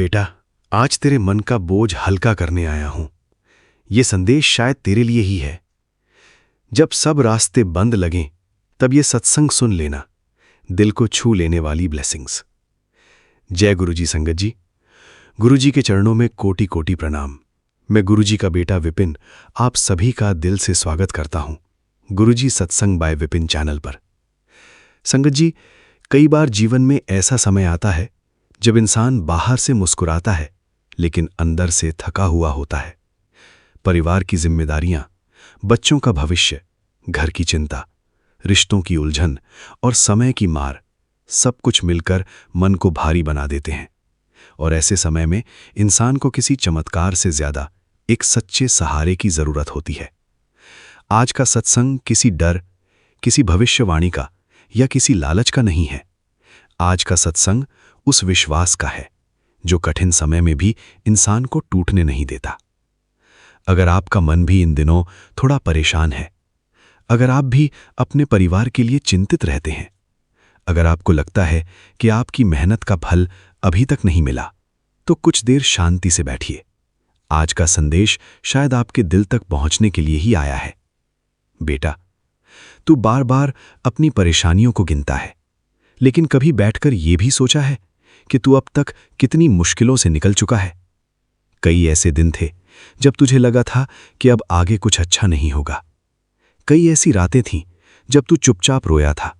बेटा, आज तेरे मन का बोझ हल्का करने आया हूं। ये संदेश शायद तेरे लिए ही है। जब सब रास्ते बंद लगें, तब ये सत्संग सुन लेना, दिल को छू लेने वाली ब्लेसिंग्स। जय गुरुजी संगत जी। गुरुजी के चरणों में कोटि कोटि प्रणाम। मैं गुरुजी का बेटा विपिन आप सभी का दिल से स्वागत करता हूं गुरुजी सत्संग बाय विपिन चैनल पर। संगत जी, कई बार जीवन में ऐसा समय आता है जब इंसान बाहर से मुस्कुराता है लेकिन अंदर से थका हुआ होता है। परिवार की जिम्मेदारियां, बच्चों का भविष्य, घर की चिंता, रिश्तों की उलझन और समय की मार, सब कुछ मिलकर मन को भारी बना देते हैं। और ऐसे समय में इंसान को किसी चमत्कार से ज्यादा एक सच्चे सहारे की जरूरत होती है। आज का सत्संग किसी डर, किसी भविष्यवाणी का या किसी लालच का नहीं है। आज का सत्संग उस विश्वास का है जो कठिन समय में भी इंसान को टूटने नहीं देता। अगर आपका मन भी इन दिनों थोड़ा परेशान है, अगर आप भी अपने परिवार के लिए चिंतित रहते हैं, अगर आपको लगता है कि आपकी मेहनत का फल अभी तक नहीं मिला, तो कुछ देर शांति से बैठिए। आज का संदेश शायद आपके दिल तक पहुंचने के लिए ही आया है। बेटा, तू बार बार अपनी परेशानियों को गिनता है, लेकिन कभी बैठकर यह भी सोचा है कि तू अब तक कितनी मुश्किलों से निकल चुका है। कई ऐसे दिन थे जब तुझे लगा था कि अब आगे कुछ अच्छा नहीं होगा। कई ऐसी रातें थीं जब तू चुपचाप रोया था।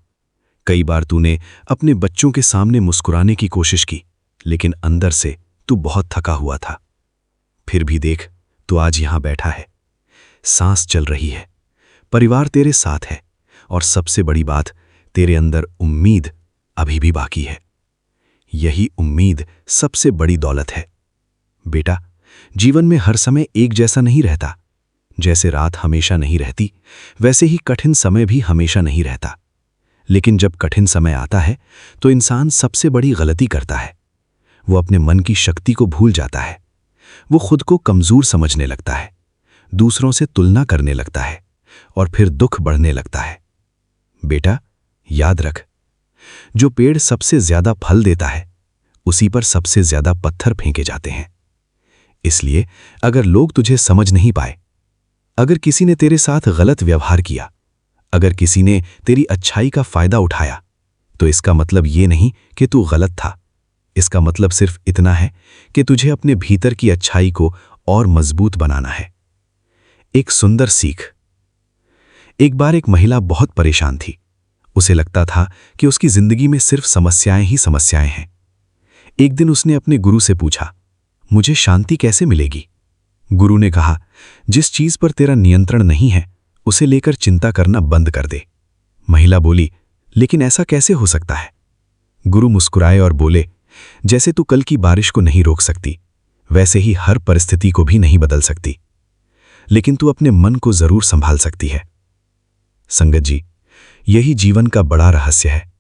कई बार तूने अपने बच्चों के सामने मुस्कुराने की कोशिश की, लेकिन अंदर से तू बहुत थका हुआ था। फिर भी देख, तू आज यहां बैठा है, सांस चल रही है, परिवार तेरे साथ है और सबसे बड़ी बात, तेरे अंदर उम्मीद अभी भी बाकी है। यही उम्मीद सबसे बड़ी दौलत है। बेटा, जीवन में हर समय एक जैसा नहीं रहता। जैसे रात हमेशा नहीं रहती, वैसे ही कठिन समय भी हमेशा नहीं रहता। लेकिन जब कठिन समय आता है तो इंसान सबसे बड़ी गलती करता है। वो अपने मन की शक्ति को भूल जाता है। वो खुद को कमजोर समझने लगता है, दूसरों से तुलना करने लगता है और फिर दुख बढ़ने लगता है। बेटा, याद रख, जो पेड़ सबसे ज्यादा फल देता है, उसी पर सबसे ज्यादा पत्थर फेंके जाते हैं। इसलिए अगर लोग तुझे समझ नहीं पाए, अगर किसी ने तेरे साथ गलत व्यवहार किया, अगर किसी ने तेरी अच्छाई का फायदा उठाया, तो इसका मतलब ये नहीं कि तू गलत था। इसका मतलब सिर्फ इतना है कि तुझे अपने भीतर की अच्छाई को और मजबूत बनाना है। एक सुंदर सीख। एक बार एक महिला बहुत परेशान थी। उसे लगता था कि उसकी जिंदगी में सिर्फ समस्याएं ही समस्याएं हैं। एक दिन उसने अपने गुरु से पूछा, मुझे शांति कैसे मिलेगी? गुरु ने कहा, जिस चीज पर तेरा नियंत्रण नहीं है, उसे लेकर चिंता करना बंद कर दे। महिला बोली, लेकिन ऐसा कैसे हो सकता है? गुरु मुस्कुराए और बोले, जैसे तू कल की बारिश को नहीं रोक सकती, वैसे ही हर परिस्थिति को भी नहीं बदल सकती, लेकिन तू अपने मन को जरूर संभाल सकती है। संगत जी, यही जीवन का बड़ा रहस्य है।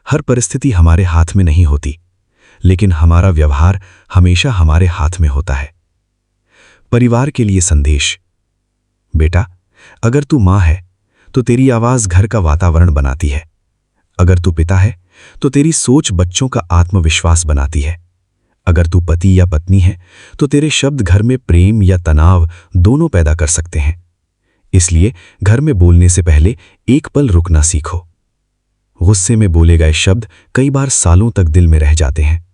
हर परिस्थिति हमारे हाथ में नहीं होती, लेकिन हमारा व्यवहार हमेशा हमारे हाथ में होता है। परिवार के लिए संदेश। बेटा, अगर तू मां है तो तेरी आवाज घर का वातावरण बनाती है। अगर तू पिता है तो तेरी सोच बच्चों का आत्मविश्वास बनाती है। अगर तू पति या पत्नी है तो तेरे शब्द घर में प्रेम या तनाव दोनों पैदा कर सकते हैं। इसलिए घर में बोलने से पहले एक पल रुकना सीखो। गुस्से में बोले गए शब्द कई बार सालों तक दिल में रह जाते हैं,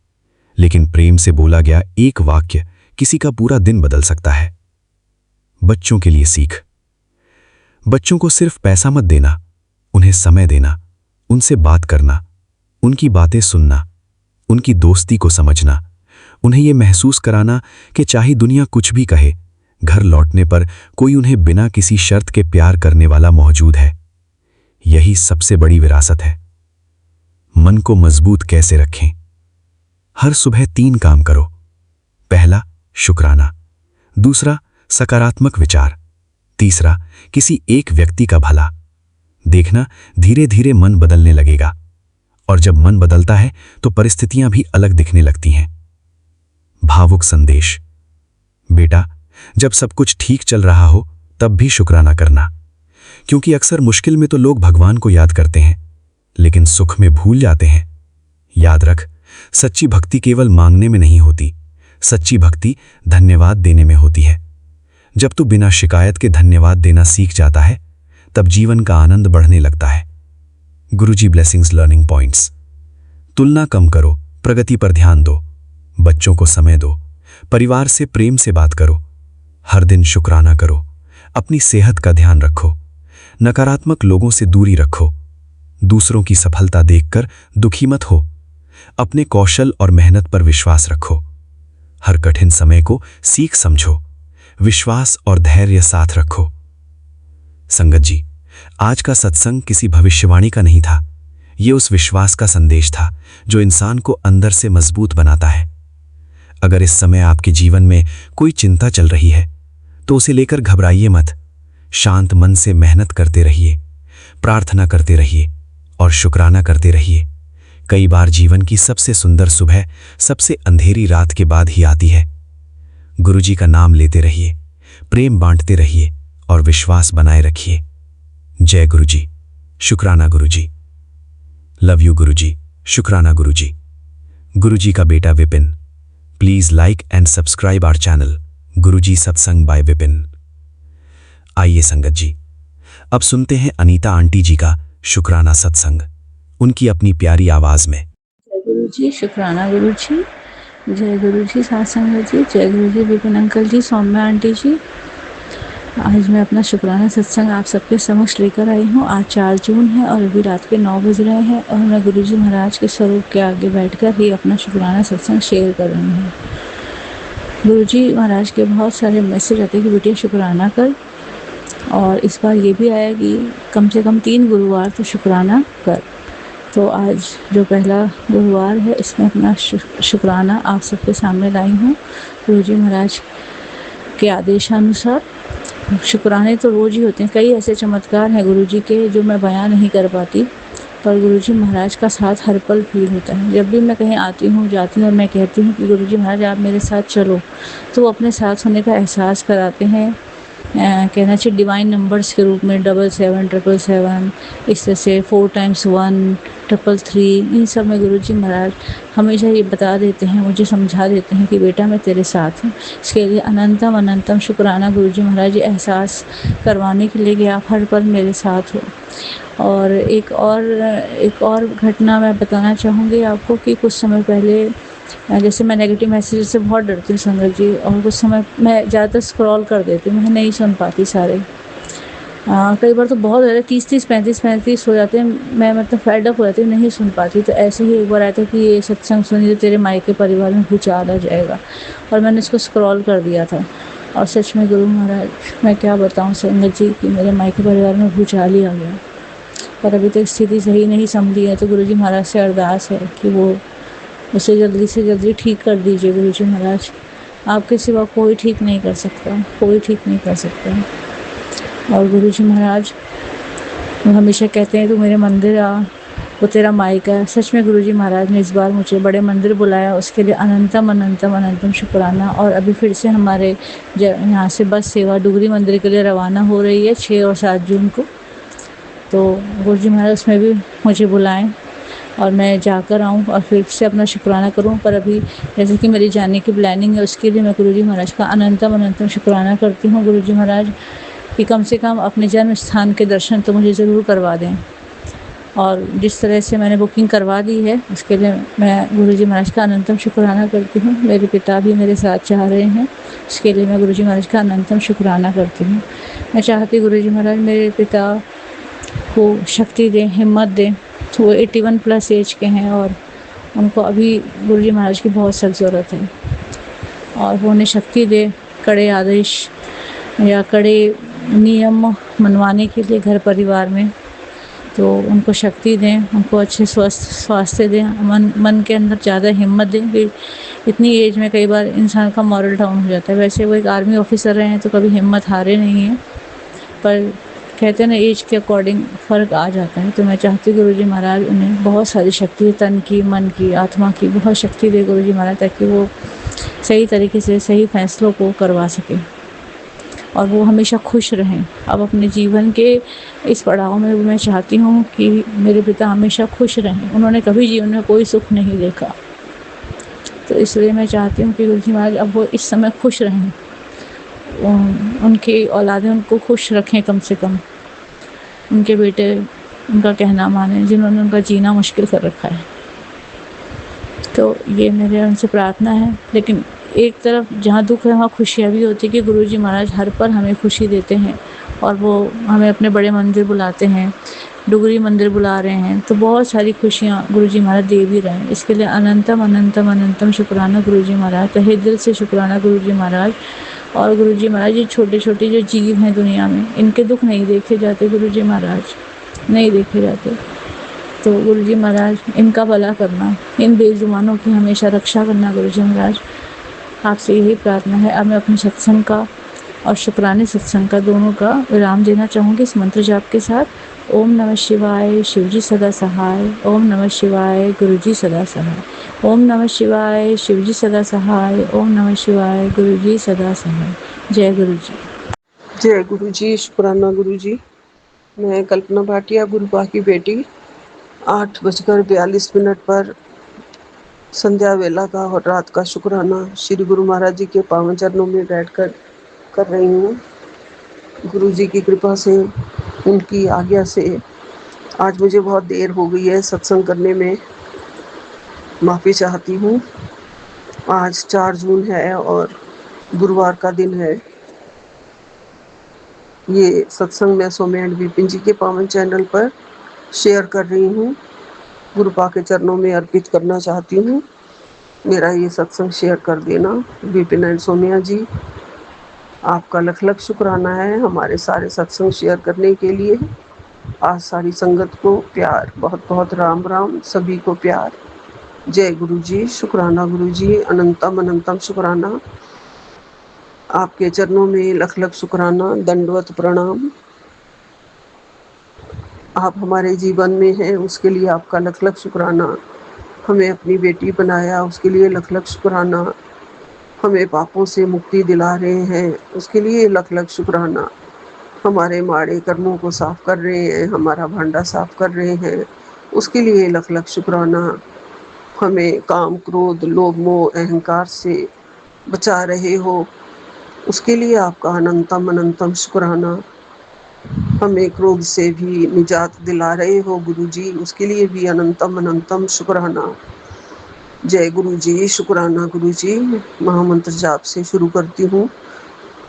लेकिन प्रेम से बोला गया एक वाक्य किसी का पूरा दिन बदल सकता है। बच्चों के लिए सीख। बच्चों को सिर्फ पैसा मत देना, उन्हें समय देना, उनसे बात करना, उनकी बातें सुनना, उनकी दोस्ती को समझना, उन्हें यह महसूस कराना कि चाहे दुनिया कुछ भी कहे, घर लौटने पर कोई उन्हें बिना किसी शर्त के प्यार करने वाला मौजूद है। यही सबसे बड़ी विरासत है। मन को मजबूत कैसे रखें? हर सुबह 3 काम करो। पहला, शुक्राना। दूसरा, सकारात्मक विचार। तीसरा, किसी एक व्यक्ति का भला। देखना, धीरे धीरे मन बदलने लगेगा, और जब मन बदलता है तो परिस्थितियां भी अलग दिखने लगती हैं। भावुक संदेश। बेटा, जब सब कुछ ठीक चल रहा हो तब भी शुक्राना करना, क्योंकि अक्सर मुश्किल में तो लोग भगवान को याद करते हैं, लेकिन सुख में भूल जाते हैं। याद रख, सच्ची भक्ति केवल मांगने में नहीं होती, सच्ची भक्ति धन्यवाद देने में होती है। जब तू बिना शिकायत के धन्यवाद देना सीख जाता है, तब जीवन का आनंद बढ़ने लगता है। गुरुजी ब्लेसिंग्स लर्निंग पॉइंट्स। तुलना कम करो, प्रगति पर ध्यान दो, बच्चों को समय दो, परिवार से प्रेम से बात करो, हर दिन शुक्राना करो, अपनी सेहत का ध्यान रखो, नकारात्मक लोगों से दूरी रखो, दूसरों की सफलता देखकर दुखी मत हो, अपने कौशल और मेहनत पर विश्वास रखो, हर कठिन समय को सीख समझो, विश्वास और धैर्य साथ रखो। संगत जी, आज का सत्संग किसी भविष्यवाणी का नहीं था, ये उस विश्वास का संदेश था जो इंसान को अंदर से मजबूत बनाता है। अगर इस समय आपके जीवन में कोई चिंता चल रही है तो उसे लेकर घबराइए मत। शांत मन से मेहनत करते रहिए, प्रार्थना करते रहिए और शुक्राना करते रहिए। कई बार जीवन की सबसे सुंदर सुबह सबसे अंधेरी रात के बाद ही आती है। गुरुजी का नाम लेते रहिए, प्रेम बांटते रहिए और विश्वास बनाए रखिए। जय गुरुजी, शुक्राना गुरुजी। लव यू गुरुजी, शुक्राना गुरुजी। गुरुजी का बेटा Vipin. Please like and subscribe our channel Guruji Satsang by Vipin. आइए संगत जी, अब सुनते हैं अनीता आंटी जी का शुक्राना सत्संग, उनकी अपनी प्यारी आवाज में। जय गुरु जी, शुक्राना गुरु जी। जय गुरु जी साथ संगत जी। जय गुरु जी विपिन अंकल जी, सौम्या आंटी जी। आज मैं अपना शुक्राना सत्संग आप सबके समक्ष लेकर आई हूँ। आज 4 जून है और अभी रात के 9 बज रहे हैं और मैं गुरु जी महाराज के स्वरूप के आगे बैठकर ही अपना शुक्राना सत्संग शेयर कर रही हूँ। गुरु जी महाराज के बहुत सारे मैसेज आते हैं कि बेटिया शुक्राना कर, और इस बार ये भी आया कि कम से कम 3 गुरुवार तो शुक्राना कर। तो आज जो पहला गुरुवार है, इसमें अपना शुक्राना आप सबके सामने लाई हूँ। गुरु जी महाराज के आदेशानुसार शुक्राने तो रोज़ ही होते हैं। कई ऐसे चमत्कार हैं गुरु जी के जो मैं बयां नहीं कर पाती, पर गुरु जी महाराज का साथ हर पल फील होता है। जब भी मैं कहीं आती हूँ जाती हूँ और मैं कहती हूँ कि गुरु जी महाराज आप मेरे साथ चलो, तो वो अपने साथ होने का एहसास कराते हैं। कहना चाहिए डिवाइन नंबर्स के रूप में 77 777, इस तरह से 4 times 1 333, इन सब में गुरु जी महाराज हमेशा ये बता देते हैं, मुझे समझा देते हैं कि बेटा मैं तेरे साथ हूँ। इसके लिए अनंतम अनंतम शुक्राना गुरु जी महाराज, ये एहसास करवाने के लिए कि आप हर पल मेरे साथ हो। और एक और घटना मैं बताना चाहूँगी आपको कि कुछ समय पहले, जैसे मैं नेगेटिव मैसेज से बहुत डरती हूँ संगत जी, और कुछ समय मैं ज़्यादातर स्क्रॉल कर देती हूँ, मैं नहीं सुन पाती सारे। कई बार तो बहुत ज़्यादा 30 35 हो जाते हैं, मैं मतलब फेड अप हो जाती हूँ, नहीं सुन पाती। तो ऐसे ही एक बार आया था कि ये सत्संग सुनिए तो तेरे मायके परिवार में भूचाल आ जाएगा, और मैंने इसको स्क्रॉल कर दिया था। और सच में गुरु महाराज, मैं क्या बताऊँ संगत जी कि मेरे मायके परिवार में भूचाल ही आ गया। पर अभी तक स्थिति सही नहीं संभली है, तो गुरु जी महाराज से अरदास है कि वो उसे जल्दी से जल्दी ठीक कर दीजिए। गुरु जी महाराज, आपके सिवा कोई ठीक नहीं कर सकता, कोई ठीक नहीं कर सकता। और गुरु जी महाराज वो हमेशा कहते हैं तू मेरे मंदिर आ, वो तेरा मायका है। सच में गुरु जी महाराज ने इस बार मुझे बड़े मंदिर बुलाया, उसके लिए अनंतम अनंतम अनंतम शुक्राना। और अभी फिर से हमारे यहाँ से बस सेवा डुगरी मंदिर के लिए रवाना हो रही है 6 और 7 जून को। तो गुरु जी महाराज उसमें भी मुझे बुलाएं और मैं जाकर आऊँ और फिर से अपना शुक्राना करूँ। पर अभी जैसे कि मेरी जाने की प्लानिंग है, उसके लिए मैं गुरु जी महाराज का अनंतम अनंतम शुक्राना करती हूँ। गुरु जी महाराज कि कम से कम अपने जन्म स्थान के दर्शन तो मुझे ज़रूर करवा दें। और जिस तरह से मैंने बुकिंग करवा दी है, उसके लिए मैं गुरु जी महाराज का अनंतम शुक्राना करती हूँ। मेरे पिता भी मेरे साथ चाह रहे हैं, इसके लिए मैं गुरु जी महाराज का अनंतम शुक्राना करती हूँ। मैं चाहती गुरु जी महाराज मेरे पिता को शक्ति दें, हिम्मत दें। तो वो 81+ एज के हैं और उनको अभी गुरु जी महाराज की बहुत सख्त ज़रूरत है, और वो उन्हें शक्ति दे कड़े आदेश या कड़े नियम मनवाने के लिए घर परिवार में। तो उनको शक्ति दें, उनको अच्छे स्वास्थ्य दें, मन के अंदर ज़्यादा हिम्मत दें कि इतनी एज में कई बार इंसान का मॉरल डाउन हो जाता है। वैसे वो एक आर्मी ऑफिसर रहे हैं तो कभी हिम्मत हारे नहीं हैं, पर कहते हैं ना एज के अकॉर्डिंग फ़र्क आ जाता है। तो मैं चाहती हूँ गुरु जी महाराज उन्हें बहुत सारी शक्ति, तन की, मन की, आत्मा की बहुत शक्ति दे गुरु जी महाराज, ताकि वो सही तरीके से सही फैसलों को करवा सकें और वो हमेशा खुश रहें। अब अपने जीवन के इस पड़ाव में मैं चाहती हूँ कि मेरे पिता हमेशा खुश रहें। उन्होंने कभी जीवन में कोई सुख नहीं देखा, तो इसलिए मैं चाहती हूँ कि गुरु जी महाराज अब वो इस समय खुश रहें, उनकी औलादें उनको खुश रखें, कम से कम उनके बेटे उनका कहना माने, जिन्होंने उनका जीना मुश्किल कर रखा है। तो ये मेरे उनसे प्रार्थना है। लेकिन एक तरफ जहाँ दुख है वहाँ खुशियाँ भी होती है कि गुरु जी महाराज हर पल हमें खुशी देते हैं और वो हमें अपने बड़े मंदिर बुलाते हैं, डुगरी मंदिर बुला रहे हैं, तो बहुत सारी खुशियाँ गुरु जी महाराज दे भी रहे हैं। इसके लिए अनंतम अनंतम अनंतम शुक्राना गुरु जी महाराज, तहे दिल से शुक्राना गुरु जी महाराज। और गुरु जी महाराज ये छोटे छोटे जो जीव हैं दुनिया में, इनके दुख नहीं देखे जाते गुरु जी महाराज, नहीं देखे जाते। तो गुरु जी महाराज इनका भला करना, इन बेजुबानों की हमेशा रक्षा करना गुरु जी महाराज, आपसे यही प्रार्थना है। अब मैं अपने सत्संग का और शुक्राने सत्संग का दोनों का विराम देना चाहूँगी इस मंत्र जाप के साथ। ओम नमः शिवाय, शिवजी सदा सहाय। ओम नमः शिवाय, गुरुजी सदा सहाय। ओम नमः शिवाय, शिवजी सदा सहाय। ओम नमः शिवाय, गुरुजी सदा सहाय। जय गुरु जी। जय गुरु जी। शुक्राना गुरु जी। मैं कल्पना भाटिया, गुरुपा की बेटी। 8:42 पर संध्या वेला का और रात का शुक्राना श्री गुरु महाराज जी के पावन चरणों में बैठकर कर रही हूँ। गुरु जी की कृपा से, उनकी आज्ञा से आज मुझे बहुत देर हो गई है सत्संग करने में, माफ़ी चाहती हूँ। आज 4 जून है और गुरुवार का दिन है। ये सत्संग मैं सौम्या एंड विपिन जी के पावन चैनल पर शेयर कर रही हूँ, गुरुपा के चरणों में अर्पित करना चाहती हूँ। मेरा ये सत्संग शेयर कर देना। विपिन एंड सौम्या जी, आपका लख लख शुक्राना है हमारे सारे सत्संग शेयर करने के लिए। आज सारी संगत को प्यार, बहुत बहुत राम राम, सभी को प्यार। जय गुरु जी। शुक्राना गुरु जी, अनंतम अनंतम शुक्राना। आपके चरणों में लख लख शुक्राना, दंडवत प्रणाम। आप हमारे जीवन में हैं, उसके लिए आपका लख लख शुक्राना। हमें अपनी बेटी बनाया, उसके लिए लख लख शुक्राना। हमें पापों से मुक्ति दिला रहे हैं, उसके लिए लख लख शुक्राना। हमारे माड़े कर्मों को साफ कर रहे हैं, हमारा भांडा साफ कर रहे हैं, उसके लिए लख लख शुक्राना। हमें काम, क्रोध, लोभ, मोह, अहंकार से बचा रहे हो, उसके लिए आपका अनंतम अनंतम शुक्राना। हमें क्रोध से भी निजात दिला रहे हो गुरु जी, उसके लिए भी अनंतम अनंतम शुक्राना। जय गुरु जी। शुक्राना गुरु जी। महामंत्र जाप से शुरू करती हूँ।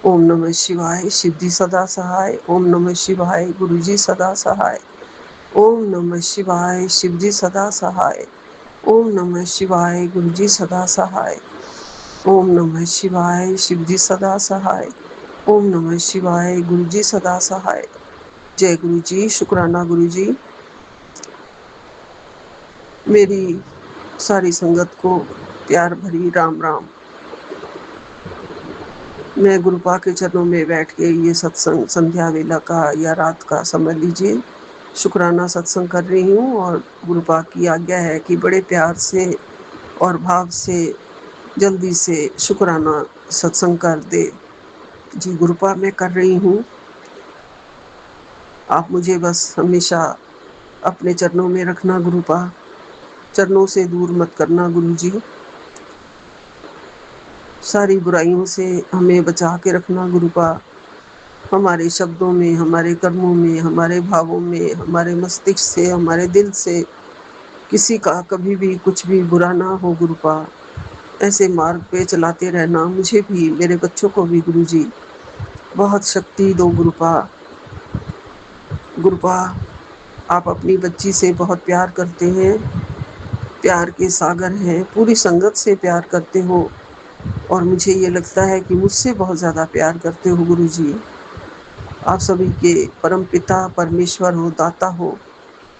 ओम नमः शिवाय, सिद्धि सदा सहाय। ओम नमः शिवाय, गुरु जी सदा सहाय। ओम नमः शिवाय, शिवजी सदा सहाय। ओम नमः शिवाय, गुरु जी सदा सहाय। ओम नमः शिवाय, शिवजी सदा सहाय। ओम नमः शिवाय, गुरु जी सदा सहाय। जय गुरु जी। शुक्राना गुरु जी। मेरी सारी संगत को प्यार भरी राम राम। मैं गुरुपा के चरणों में बैठ के ये सत्संग संध्या वेला का या रात का समझ लीजिए शुक्राना सत्संग कर रही हूँ। और गुरुपा की आज्ञा है कि बड़े प्यार से और भाव से जल्दी से शुक्राना सत्संग कर दे। जी गुरुपा मैं कर रही हूँ। आप मुझे बस हमेशा अपने चरणों में रखना गुरुपा, चरणों से दूर मत करना गुरु जी। सारी बुराइयों से हमें बचा के रखना गुरुपा। हमारे शब्दों में, हमारे कर्मों में, हमारे भावों में, हमारे मस्तिष्क से, हमारे दिल से किसी का कभी भी कुछ भी बुरा ना हो गुरुपा। ऐसे मार्ग पे चलाते रहना, मुझे भी, मेरे बच्चों को भी गुरु जी बहुत शक्ति दो गुरुपा। गुरुपा आप अपनी बच्ची से बहुत प्यार करते हैं, प्यार के सागर हैं, पूरी संगत से प्यार करते हो और मुझे ये लगता है कि मुझसे बहुत ज़्यादा प्यार करते हो गुरु जी। आप सभी के परम पिता परमेश्वर हो, दाता हो,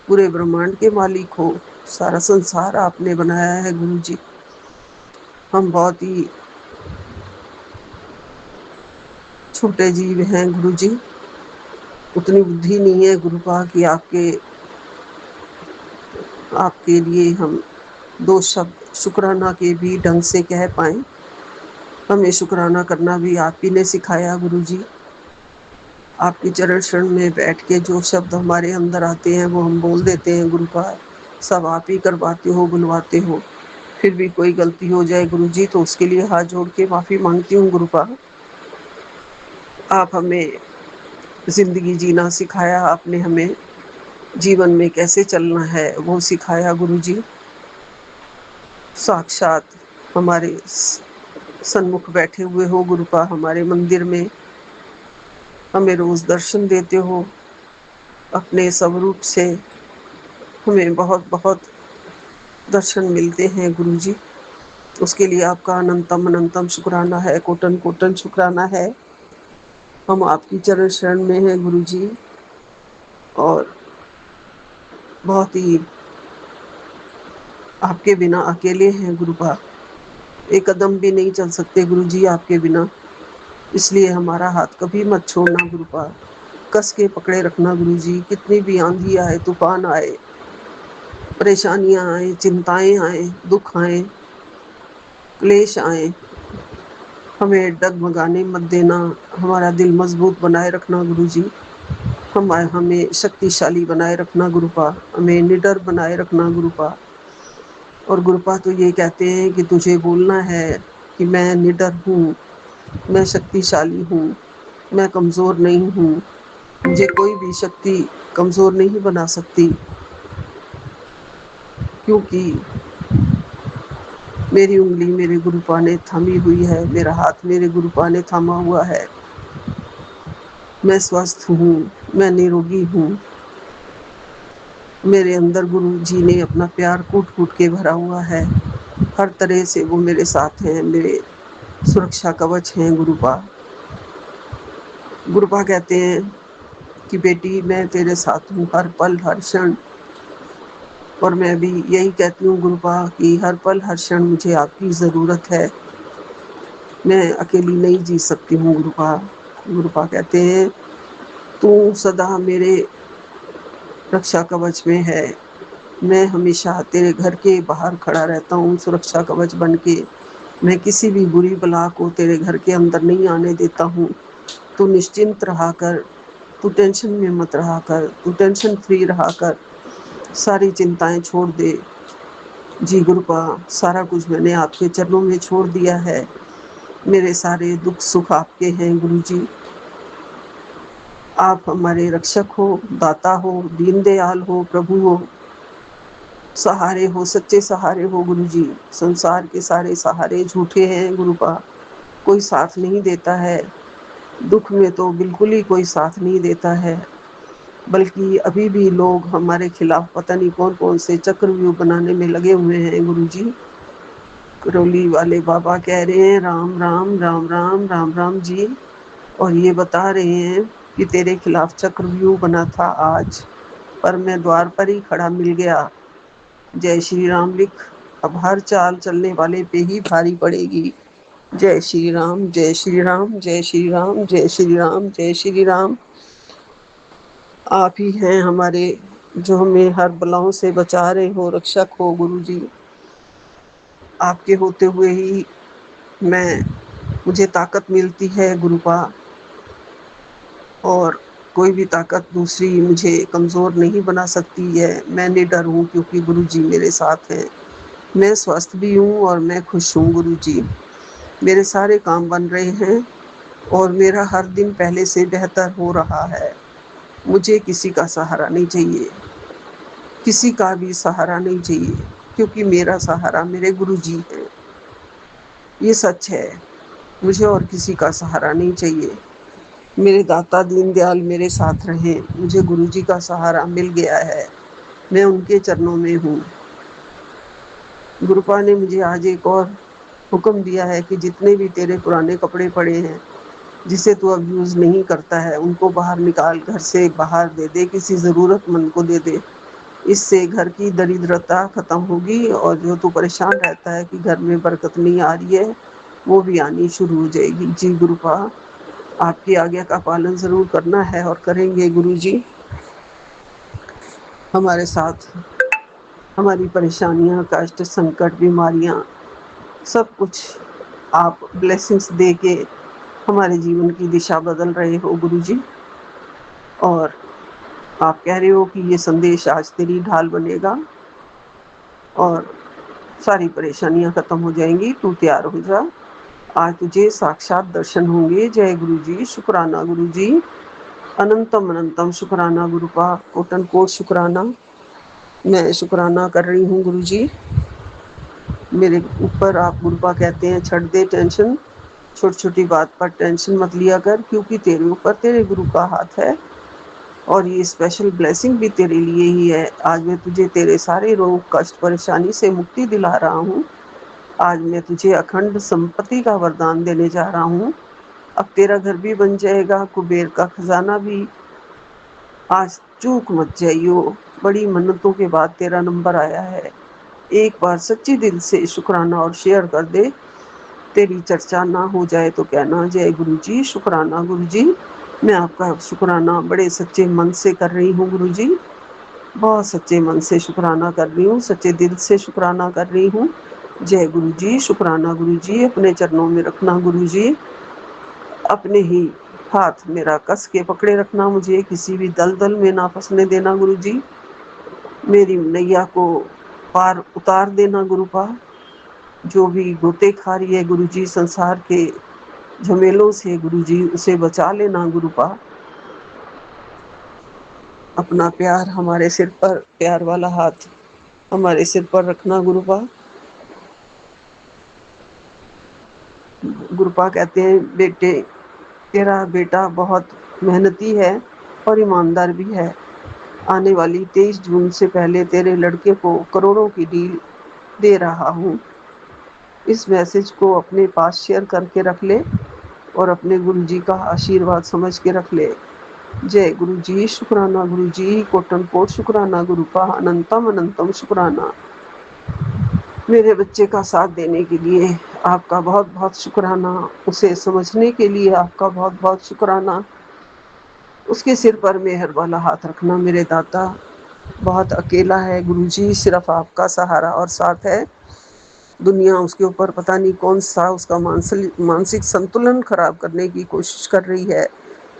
पूरे ब्रह्मांड के मालिक हो, सारा संसार आपने बनाया है गुरु जी। हम बहुत ही छोटे जीव हैं गुरु जी, उतनी बुद्धि नहीं है गुरुपा कि आपके लिए हम 2 शब्द शुक्राना के भी ढंग से कह पाएं। हमें शुक्राना करना भी आप ही ने सिखाया गुरु जी। आपके चरण शरण में बैठ के जो शब्द हमारे अंदर आते हैं वो हम बोल देते हैं गुरुपा। सब आप ही करवाते हो, बुलवाते हो। फिर भी कोई गलती हो जाए गुरुजी तो उसके लिए हाथ जोड़ के माफ़ी मांगती हूँ गुरुपा। आप हमें ज़िंदगी जीना सिखाया, आपने हमें जीवन में कैसे चलना है वो सिखाया गुरुजी। साक्षात हमारे सन्मुख बैठे हुए हो गुरुपा, हमारे मंदिर में हमें रोज़ दर्शन देते हो अपने स्वरूप से। हमें बहुत बहुत दर्शन मिलते हैं गुरुजी, उसके लिए आपका अनंतम अनंतम शुक्राना है, कोटन कोटन शुक्राना है। हम आपकी चरण शरण में हैं गुरुजी, और बहुत ही आपके बिना अकेले हैं गुरुपा। एक कदम भी नहीं चल सकते गुरुजी आपके बिना, इसलिए हमारा हाथ कभी मत छोड़ना गुरुपा, कस के पकड़े रखना गुरुजी। कितनी भी आंधी आए, तूफान आए, परेशानियां आए, चिंताएं आए, दुख आए, क्लेश आए, हमें डगमगाने मत देना। हमारा दिल मजबूत बनाए रखना गुरुजी, हमें शक्तिशाली बनाए रखना गुरुपा, हमें निडर बनाए रखना गुरुपा। और गुरुपा तो ये कहते हैं कि तुझे बोलना है कि मैं निडर हूँ, मैं शक्तिशाली हूँ, मैं कमज़ोर नहीं हूँ, मुझे कोई भी शक्ति कमज़ोर नहीं बना सकती, क्योंकि मेरी उंगली मेरे गुरुपा ने थामी हुई है, मेरा हाथ मेरे गुरुपा ने थामा हुआ है। मैं स्वस्थ हूँ, मैं निरोगी हूँ, मेरे अंदर गुरु जी ने अपना प्यार कूट कूट के भरा हुआ है। हर तरह से वो मेरे साथ हैं, मेरे सुरक्षा कवच हैं गुरुपा। गुरुपा कहते हैं कि बेटी मैं तेरे साथ हूँ हर पल हर क्षण, और मैं भी यही कहती हूँ गुरुपा कि हर पल हर क्षण मुझे आपकी ज़रूरत है, मैं अकेली नहीं जी सकती हूँ गुरुपा। गुरुपा कहते हैं तू सदा मेरे रक्षा कवच में है, मैं हमेशा तेरे घर के बाहर खड़ा रहता हूँ सुरक्षा कवच बन के। मैं किसी भी बुरी बला को तेरे घर के अंदर नहीं आने देता हूँ। तू निश्चिंत रहा कर, तू टेंशन में मत रहा कर, तू टेंशन फ्री रहा कर, सारी चिंताएं छोड़ दे। जी गुरुपा, सारा कुछ मैंने आपके चरणों में छोड़ दिया है, मेरे सारे दुख सुख आपके हैं गुरुजी। आप हमारे रक्षक हो, दाता हो, दीन दयाल हो, प्रभु हो, सहारे हो, सच्चे सहारे हो गुरुजी। संसार के सारे सहारे झूठे हैं गुरुपा, कोई साथ नहीं देता है। दुख में तो बिल्कुल ही कोई साथ नहीं देता है, बल्कि अभी भी लोग हमारे खिलाफ पता नहीं कौन कौन से चक्रव्यूह बनाने में लगे हुए हैं गुरुजी। करौली वाले बाबा कह रहे हैं राम राम राम राम राम राम जी, और ये बता रहे हैं कि तेरे खिलाफ चक्रव्यूह बना था आज, पर मैं द्वार पर ही खड़ा मिल गया। जय श्री राम लिख अब हर चाल चलने वाले पे ही भारी पड़ेगी। जय श्री राम, जय श्री राम, जय श्री राम, जय श्री राम, जय श्री राम। आप ही हैं हमारे जो हमें हर बलाओं से बचा रहे हो, रक्षक हो गुरुजी। आपके होते हुए ही मुझे ताकत मिलती है गुरुपा, और कोई भी ताकत दूसरी मुझे कमज़ोर नहीं बना सकती है। मैं निडर हूँ क्योंकि गुरुजी मेरे साथ हैं। मैं स्वस्थ भी हूँ और मैं खुश हूँ गुरुजी। मेरे सारे काम बन रहे हैं और मेरा हर दिन पहले से बेहतर हो रहा है। मुझे किसी का सहारा नहीं चाहिए, किसी का भी सहारा नहीं चाहिए, क्योंकि मेरा सहारा मेरे गुरुजी हैं। ये सच है, मुझे और किसी का सहारा नहीं चाहिए। मेरे दाता दीनदयाल मेरे साथ रहें, मुझे गुरुजी का सहारा मिल गया है, मैं उनके चरणों में हूँ। गुरुपा ने मुझे आज एक और हुक्म दिया है कि जितने भी तेरे पुराने कपड़े पड़े हैं, जिसे तू अब यूज़ नहीं करता है, उनको बाहर निकाल, घर से बाहर दे दे, किसी ज़रूरतमंद को दे दे। इससे घर की दरिद्रता ख़त्म होगी, और जो तू परेशान रहता है कि घर में बरकत नहीं आ रही है, वो भी आनी शुरू हो जाएगी। जी गुरुपा, आपकी आज्ञा का पालन ज़रूर करना है और करेंगे गुरुजी। हमारे साथ हमारी परेशानियाँ, कष्ट, संकट, बीमारियाँ, सब कुछ आप ब्लेसिंग्स दे के हमारे जीवन की दिशा बदल रहे हो गुरुजी। और आप कह रहे हो कि ये संदेश आज तेरी ढाल बनेगा, और सारी परेशानियां खत्म हो जाएंगी। तू तैयार हो जा, आज तुझे साक्षात दर्शन होंगे। जय गुरु जी, शुक्राना गुरु जी, अनंतम अनंतम शुक्राना गुरुपा, कोटन कोट शुक्राना। मैं शुक्राना कर रही हूँ गुरु जी। मेरे ऊपर आप गुरुपा कहते हैं छੱਡ दे टेंशन, छोटी छोटी बात पर टेंशन मत लिया कर, क्योंकि तेरे ऊपर तेरे गुरु का हाथ है और ये स्पेशल ब्लेसिंग भी तेरे लिए ही है। आज मैं तुझे तेरे सारे रोग कष्ट परेशानी से मुक्ति दिला रहा हूँ। आज मैं तुझे अखंड संपत्ति का वरदान देने जा रहा हूँ। अब तेरा घर भी बन जाएगा, कुबेर का खजाना भी। आज चूक मत जाइयो, बड़ी मन्नतों के बाद तेरा नंबर आया है। एक बार सच्ची दिल से शुक्राना और शेयर कर दे। तेरी चर्चा ना हो जाए तो कहना। जय गुरु जी, शुक्राना गुरु जी। मैं आपका शुक्राना बड़े सच्चे मन से कर रही हूँ गुरु जी, बहुत सच्चे मन से शुक्राना कर रही हूँ, सच्चे दिल से शुक्राना कर रही हूँ। जय गुरु जी, शुक्राना गुरु जी। अपने चरणों में रखना गुरु जी, अपने ही हाथ मेरा कस के पकड़े रखना, मुझे किसी भी दलदल में ना फंसने देना गुरु जी। मेरी नैया को पार उतार देना गुरुपा। जो भी गोते खा रही है गुरु जी संसार के झमेलों से गुरु जी, उसे बचा लेना गुरुपा। अपना प्यार हमारे सिर पर, प्यार वाला हाथ हमारे सिर पर रखना गुरुपा। गुरुपा कहते हैं बेटे, तेरा बेटा बहुत मेहनती है और ईमानदार भी है। आने वाली 23 जून से पहले तेरे लड़के को करोड़ों की डील दे रहा हूँ। इस मैसेज को अपने पास शेयर करके रख ले और अपने गुरु जी का आशीर्वाद समझ के रख ले। जय गुरु जी, शुक्राना गुरु जी, कोटन कोट शुक्राना गुरुपा, अनंतम अनंतम शुक्राना। मेरे बच्चे का साथ देने के लिए आपका बहुत बहुत शुक्राना, उसे समझने के लिए आपका बहुत बहुत शुक्राना। उसके सिर पर मेहर वाला हाथ रखना मेरे दाता। बहुत अकेला है गुरुजी, सिर्फ आपका सहारा और साथ है। दुनिया उसके ऊपर पता नहीं कौन सा उसका मानसिक संतुलन खराब करने की कोशिश कर रही है।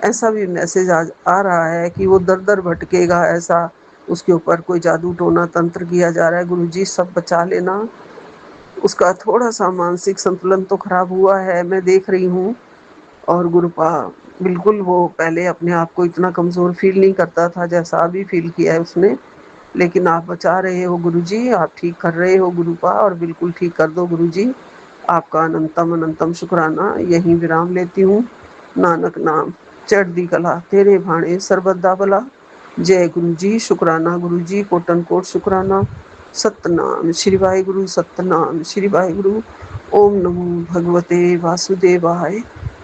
ऐसा भी मैसेज आज आ रहा है कि वो दर दर भटकेगा, ऐसा उसके ऊपर कोई जादू टोना तंत्र किया जा रहा है। गुरुजी सब बचा लेना। उसका थोड़ा सा मानसिक संतुलन तो खराब हुआ है, मैं देख रही हूँ। और गुरुपा बिल्कुल वो पहले अपने आप को इतना कमज़ोर फील नहीं करता था जैसा अभी फील किया है उसने। लेकिन आप बचा रहे हो गुरुजी, आप ठीक कर रहे हो गुरुपा, और बिल्कुल ठीक कर दो गुरुजी। आपका अनंतम अनंतम शुक्राना। यहीं विराम लेती हूँ। नानक नाम चढ़दी कला तेरे भाणे सरबत भला। जय गुरु जी, शुक्राना गुरु जी, कोटन कोट शुक्राना। सतनाम श्री वाहिगुरु, सतनाम श्री वाहिगुरु। ओम नमो भगवते वासुदेवाय।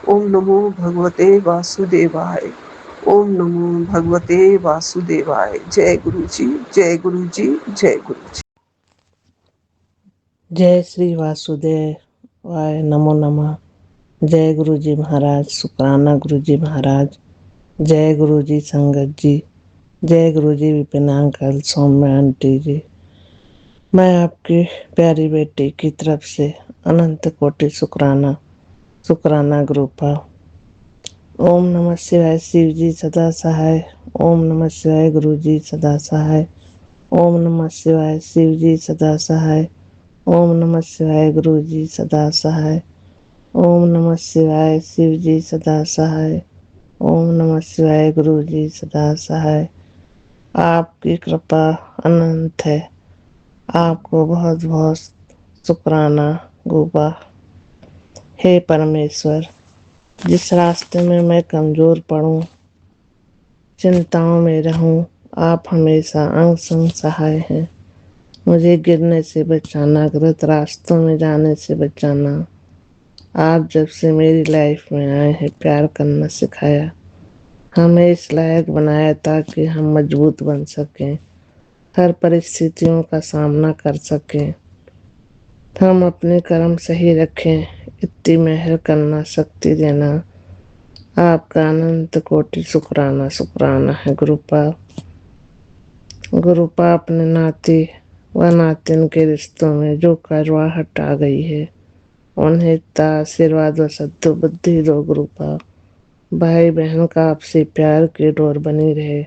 ओम नमो भगवते वासुदेवाय। ओम नमो भगवते वासुदेवाय। जय गुरु जी, जय गुरु जी, जय गुरु जी। जय श्री वासुदेवाय नमो नमः। जय गुरु जी महाराज, शुक्राना गुरु जी महाराज। जय गुरु जी संगत जी। जय गुरु जी विपिन अंकल, सौम्या आंटी जी। मैं आपकी प्यारी बेटी की तरफ से अनंत कोटि शुक्राना, शुक्राना गुरुपा। ओम नमः शिवाय, शिव जी सदा सहाय। ओम नमः शिवाय, गुरु जी सदा सहाय। ओम नमः शिवाय, शिव जी सदा सहाय। ओम नमः शिवाय, गुरु जी सदा सहाय। ओम नमः शिवाय, शिव जी सदा सहाय। ओम नमः शिवाय, गुरु जी सदा सहाय। आपकी कृपा अनंत है। आपको बहुत बहुत शुक्राना गोपा। हे परमेश्वर, जिस रास्ते में मैं कमजोर पड़ूं, चिंताओं में रहूं, आप हमेशा अंग संग सहाय हैं। मुझे गिरने से बचाना, गलत रास्तों में जाने से बचाना। आप जब से मेरी लाइफ में आए हैं, प्यार करना सिखाया, हमें इस लायक बनाया ताकि हम मजबूत बन सकें, हर परिस्थितियों का सामना कर सकें, हम अपने कर्म सही रखें। इतनी मेहर करना, शक्ति देना, आपका अनंत कोटि शुक्राना, शुक्राना है गुरुपा। गुरुपा अपने नाती व नातिन के रिश्तों में जो करवाहट आ गई है, उन्हें इतना आशीर्वाद व सद्दो बुद्धि दो गुरुपा। भाई बहन का आपसे प्यार की डोर बनी रहे,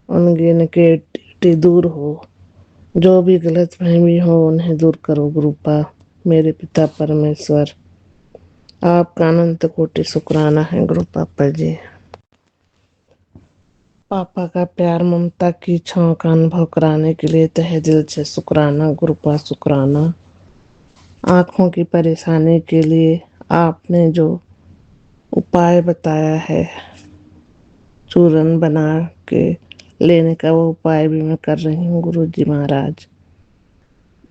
उनकी निगेटिविटी दूर हो, जो भी गलत फहमी हो उन्हें दूर करो गुरुपा। मेरे पिता परमेश्वर, आपका अनंत कोटि शुक्राना है गुरु पापा जी। पापा का प्यार ममता की छांव का अनुभव कराने के लिए तहे दिल से शुक्राना गुरुपा शुक्राना। आंखों की परेशानी के लिए आपने जो उपाय बताया है, चूरन बना के लेने का, वो उपाय भी मैं कर रही हूँ गुरु जी महाराज।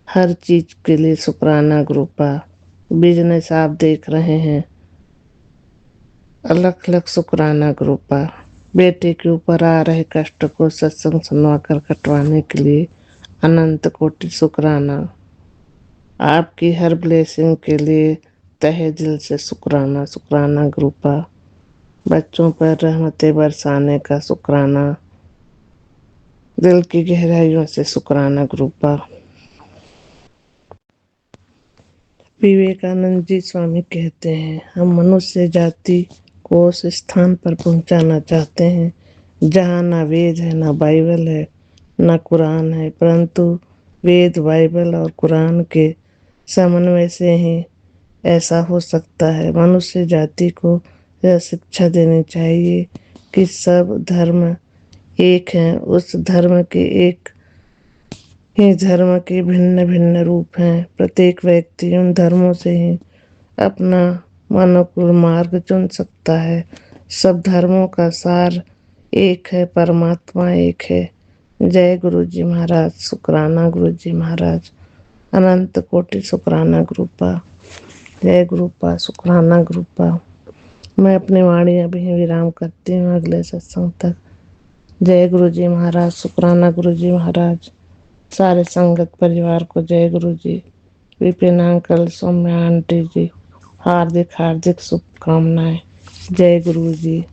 हर चीज के लिए शुक्राना गुरुपा। बिजनेस आप देख रहे हैं, अलग अलग शुक्राना गुरुपा। बेटे के ऊपर आ रहे कष्ट को सत्संग सुनवा कर कटवाने के लिए अनंत कोटि शुक्राना। आपकी हर ब्लेसिंग के लिए तहे दिल से शुक्राना शुक्राना गुरुपा। बच्चों पर रहमतें बरसाने का शुक्राना, दिल की गहराइयों से शुक्राना गुरुपा। विवेकानंद जी स्वामी कहते हैं, हम मनुष्य जाति को उस स्थान पर पहुंचाना चाहते हैं जहाँ ना वेद है, ना बाइबल है, ना कुरान है, परंतु वेद, बाइबल और कुरान के समन्वय से ही ऐसा हो सकता है। मनुष्य जाति को यह शिक्षा देनी चाहिए कि सब धर्म एक हैं, उस धर्म के एक ही धर्म के भिन्न भिन्न रूप हैं। प्रत्येक व्यक्ति उन धर्मों से ही अपना अनुकूल मार्ग चुन सकता है। सब धर्मों का सार एक है, परमात्मा एक है। जय गुरु जी महाराज, शुक्राना गुरु जी महाराज, अनंत कोटि शुक्राना गुरुपा। जय गुरुपा, शुक्राना गुरुपा। मैं अपनी वाणी अभी विराम करती हूँ अगले सत्संग तक। जय गुरु जी महाराज, शुक्राना गुरु जी महाराज। सारे संगत परिवार को जय गुरु जी। विपिन अंकल, सौम्या आंटी जी, हार्दिक हार्दिक शुभकामनाएं। जय गुरु जी।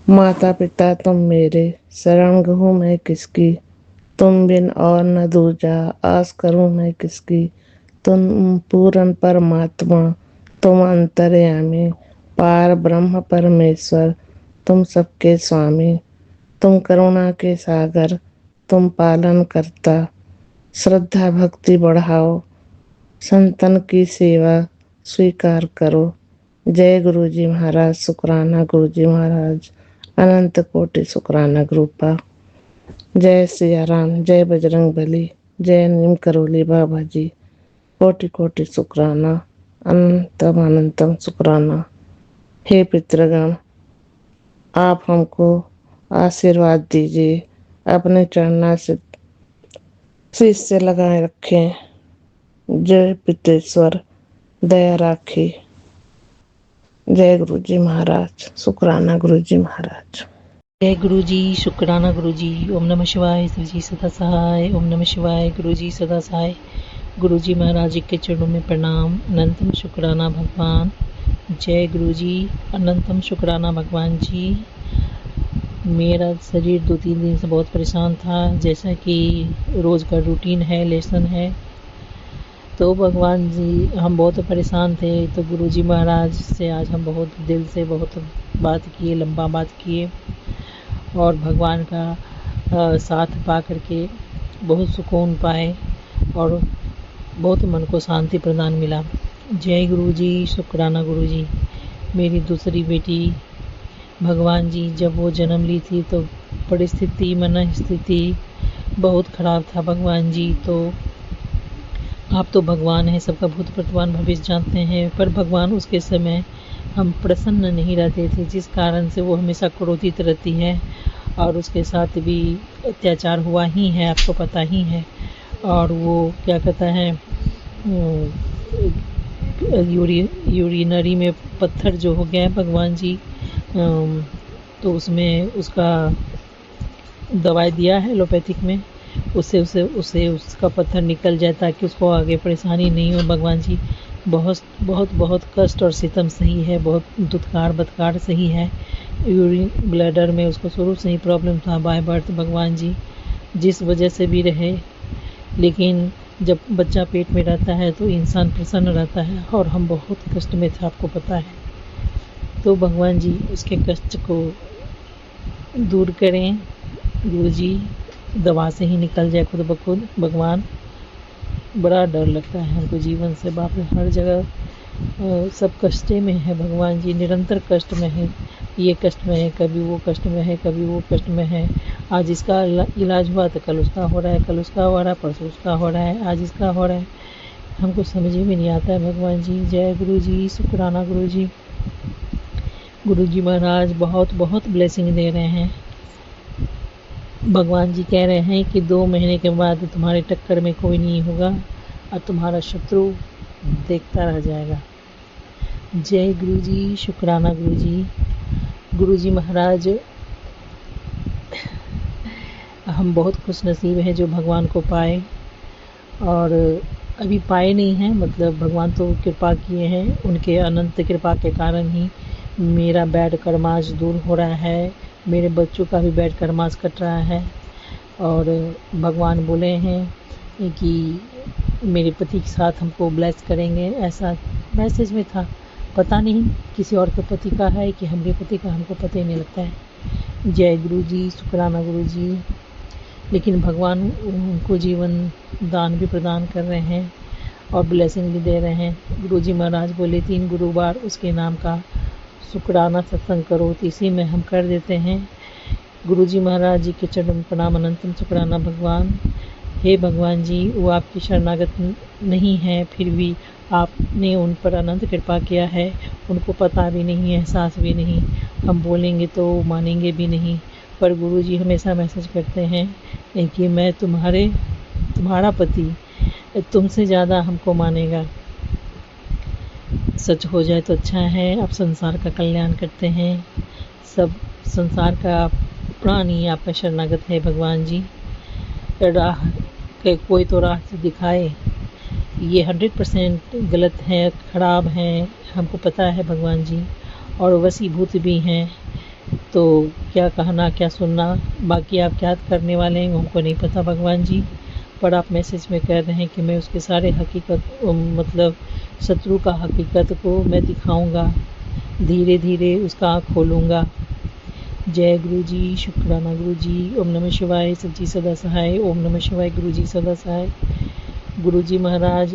माता पिता तुम मेरे, शरण हूँ मैं किसकी, तुम बिन और न दूजा, आस करूँ मैं किसकी। तुम पूर्ण परमात्मा, तुम अंतर्यामी, पार ब्रह्म परमेश्वर, तुम सबके स्वामी, तुम करुणा के सागर, तुम पालन करता। श्रद्धा भक्ति बढ़ाओ, संतन की सेवा स्वीकार करो। जय गुरु जी महाराज, शुक्राना गुरु जी महाराज, अनंत कोटि शुक्राना गुरुपा। जय सिया राम, जय बजरंग बली, जय नीम करोली बाबा जी। कोटि कोटि शुक्राना, अनंतम अनंतम शुक्राना। हे पितृगण, आप हमको आशीर्वाद दीजिए, अपने चरणा से शीश से लगाए रखें। जय पितेश्वर, दया राखी। जय गुरु जी महाराज, शुक्राना गुरु जी महाराज। जय गुरु जी, शुक्राना गुरु जी। ओम नमः शिवाय, श्री जी सदा सहाय। ओम नमः शिवाय, गुरु जी सदा सहाय। गुरु जी महाराज जी के चरणों में प्रणाम। अनंतम शुक्राना भगवान। जय गुरु जी, अनंतम शुक्राना भगवान जी। मेरा शरीर 2-3 दिन से बहुत परेशान था, जैसा कि रोज़ का रूटीन है, लेसन है। तो भगवान जी, हम बहुत परेशान थे, तो गुरु जी महाराज से आज हम बहुत दिल से बहुत बात किए, लंबा बात किए, और भगवान का साथ पा करके बहुत सुकून पाए और बहुत मन को शांति प्रदान मिला। जय गुरु जी, शुक्राना गुरु जी। मेरी दूसरी बेटी भगवान जी, जब वो जन्म ली थी तो परिस्थिति, मन स्थिति बहुत ख़राब था भगवान जी। तो आप तो भगवान हैं, सबका भूत वर्तमान भविष्य जानते हैं, पर भगवान उसके समय हम प्रसन्न नहीं रहते थे, जिस कारण से वो हमेशा क्रोधित रहती है, और उसके साथ भी अत्याचार हुआ ही है, आपको पता ही है। और वो क्या कहता है, यूरिनरी में पत्थर जो हो गया है भगवान जी, तो उसमें उसका दवाई दिया है एलोपैथिक में, उससे उसका पत्थर निकल जाए ताकि उसको आगे परेशानी नहीं हो। भगवान जी बहुत बहुत बहुत कष्ट और सितम सही है, बहुत दुत्कार बदकार सही है। यूरिन ब्लैडर में उसको शुरू से ही प्रॉब्लम था बाय बर्थ भगवान जी, जिस वजह से भी रहे, लेकिन जब बच्चा पेट में रहता है तो इंसान प्रसन्न रहता है, और हम बहुत कष्ट में थे, आपको पता है। तो भगवान जी उसके कष्ट को दूर करें गुरु जी, दवा से ही निकल जाए खुद ब खुद भगवान। बड़ा डर लगता है हमको जीवन से, बाप रे, हर जगह सब कष्टे में है भगवान जी, निरंतर कष्ट में है, ये कष्ट में है, कभी वो कष्ट में है, कभी वो कष्ट में है। आज इसका इलाज हुआ तो कल उसका हो रहा है, कल उसका हो रहा है, परसों उसका हो रहा है, आज इसका हो रहा है। हमको समझ में नहीं आता है भगवान जी। जय गुरु जी, शुक्राना गुरु जी। गुरु जी महाराज बहुत बहुत ब्लेसिंग दे रहे हैं। भगवान जी कह रहे हैं कि 2 महीने के बाद तुम्हारे टक्कर में कोई नहीं होगा और तुम्हारा शत्रु देखता रह जाएगा। जय गुरु जी, शुक्राना गुरु जी। गुरु जी महाराज, हम बहुत खुश नसीब हैं जो भगवान को पाए, और अभी पाए नहीं हैं, मतलब भगवान तो कृपा किए हैं, उनके अनंत कृपा के कारण ही मेरा बैड कर्माश दूर हो रहा है, मेरे बच्चों का भी बैड कर्माश कट रहा है। और भगवान बोले हैं कि मेरे पति के साथ हमको ब्लेस करेंगे, ऐसा मैसेज में था। पता नहीं किसी और के पति का है कि हमारे पति का, हमको पता ही नहीं लगता है। जय गुरु जी, शुक्राना गुरु जी। लेकिन भगवान उनको जीवन दान भी प्रदान कर रहे हैं और ब्लेसिंग भी दे रहे हैं। गुरु जी महाराज बोले 3 गुरुवार उसके नाम का शुक्राना सत्संग करो, तो इसी में हम कर देते हैं। गुरु जी महाराज जी के चरणों में प्रणाम, अनंतम शुक्राना भगवान। हे भगवान जी, वो आपकी शरणागत नहीं है, फिर भी आपने उन पर अनंत कृपा किया है। उनको पता भी नहीं, एहसास भी नहीं, हम बोलेंगे तो मानेंगे भी नहीं, पर गुरु जी हमेशा मैसेज करते हैं कि मैं तुम्हारा पति तुमसे ज़्यादा हमको मानेगा। सच हो जाए तो अच्छा है। आप संसार का कल्याण करते हैं, सब संसार का प्राणी आप में शरणागत है भगवान जी। राह के कोई तो राह से दिखाए, ये 100% गलत है, खराब है, हमको पता है भगवान जी, और वसीभूत भी हैं, तो क्या कहना क्या सुनना, बाकी आप क्या करने वाले हैं हमको नहीं पता भगवान जी। पर आप मैसेज में कह रहे हैं कि मैं उसके सारे हकीकत, मतलब शत्रु का हकीकत को मैं दिखाऊंगा, धीरे धीरे उसका आँख खोलूँगा। जय गुरु जी, शुक्राना गुरु जी। ओम नमः शिवाय, सच्ची सदा सहाय। ओम नमः शिवाय, गुरु जी सदा सहाय। गुरु जी महाराज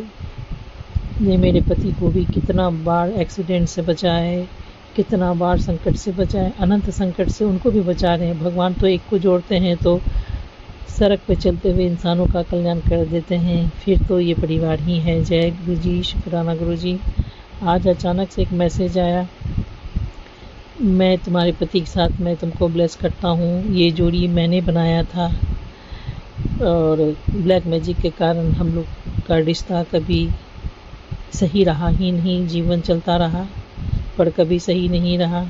ने मेरे पति को भी कितना बार एक्सीडेंट से बचाए, कितना बार संकट से बचाए, अनंत संकट से उनको भी बचा रहे हैं। भगवान तो एक को जोड़ते हैं तो सड़क पे चलते हुए इंसानों का कल्याण कर देते हैं, फिर तो ये परिवार ही है। जय गुरु जी, शुक्राना गुरु जी। आज अचानक से एक मैसेज आया, मैं तुम्हारे पति के साथ मैं तुमको ब्लेस करता हूँ। ये जोड़ी मैंने बनाया था और ब्लैक मैजिक के कारण हम लोग का रिश्ता कभी सही रहा ही नहीं, जीवन चलता रहा पर कभी सही नहीं रहा,